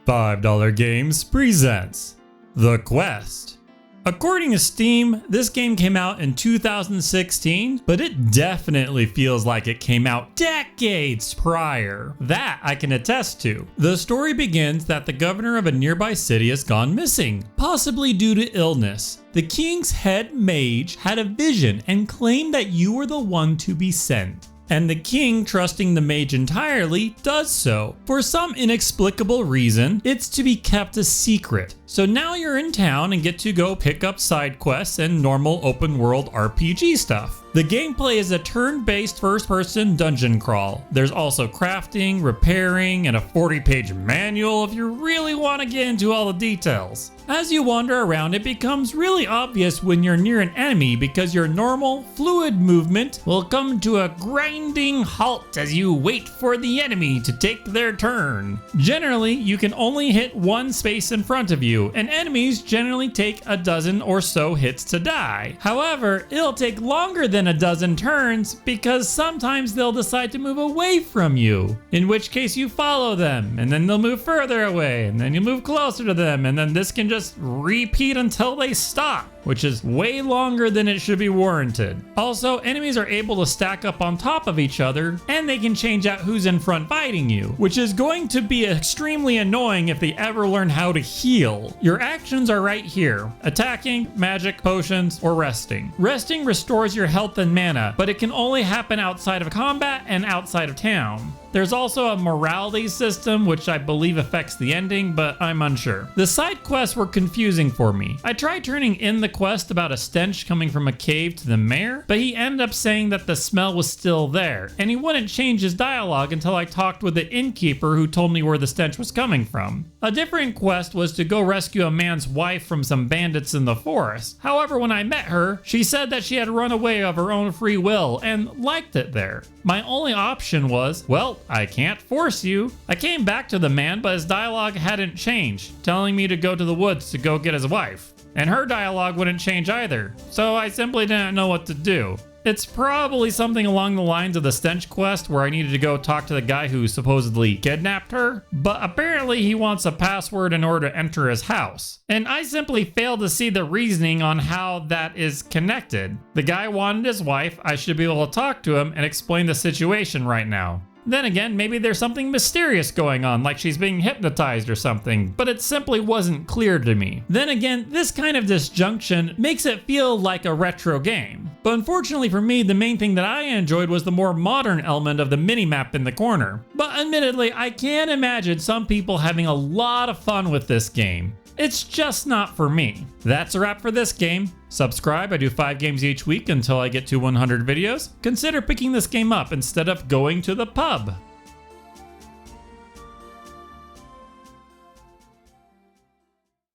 $5 Games presents The Quest. According to Steam, this game came out in 2016, but it definitely feels like it came out decades prior. That I can attest to. The story begins that the governor of a nearby city has gone missing, possibly due to illness. The king's head mage had a vision and claimed that you were the one to be sent. And the king, trusting the mage entirely, does so. For some inexplicable reason, it's to be kept a secret. So now you're in town and get to go pick up side quests and normal open world RPG stuff. The gameplay is a turn-based first-person dungeon crawl. There's also crafting, repairing, and a 40-page manual if you really want to get into all the details. As you wander around, it becomes really obvious when you're near an enemy because your normal, fluid movement will come to a grinding halt as you wait for the enemy to take their turn. Generally, you can only hit one space in front of you, and enemies generally take a dozen or so hits to die. However, it'll take longer than a dozen turns because sometimes they'll decide to move away from you, in which case you follow them, and then they'll move further away, and then you move closer to them, and then this can just repeat until they stop, which is way longer than it should be warranted. Also, enemies are able to stack up on top of each other, and they can change out who's in front fighting you, which is going to be extremely annoying if they ever learn how to heal. Your actions are right here: attacking, magic, potions, or resting. Resting restores your health and mana, but it can only happen outside of combat and outside of town. There's also a morality system, which I believe affects the ending, but I'm unsure. The side quests were confusing for me. I tried turning in the quest about a stench coming from a cave to the mayor, but he ended up saying that the smell was still there, and he wouldn't change his dialogue until I talked with the innkeeper who told me where the stench was coming from. A different quest was to go rescue a man's wife from some bandits in the forest. However, when I met her, she said that she had run away of her own free will and liked it there. My only option was, well, I can't force you. I came back to the man, but his dialogue hadn't changed, telling me to go to the woods to go get his wife. And her dialogue wouldn't change either, so I simply didn't know what to do. It's probably something along the lines of the Stench quest where I needed to go talk to the guy who supposedly kidnapped her, but apparently he wants a password in order to enter his house. And I simply failed to see the reasoning on how that is connected. The guy wanted his wife, I should be able to talk to him and explain the situation right now. Then again, maybe there's something mysterious going on, like she's being hypnotized or something, but it simply wasn't clear to me. Then again, this kind of disjunction makes it feel like a retro game. But unfortunately for me, the main thing that I enjoyed was the more modern element of the minimap in the corner. But admittedly, I can imagine some people having a lot of fun with this game. It's just not for me. That's a wrap for this game. Subscribe, I do 5 games each week until I get to 100 videos. Consider picking this game up instead of going to the pub.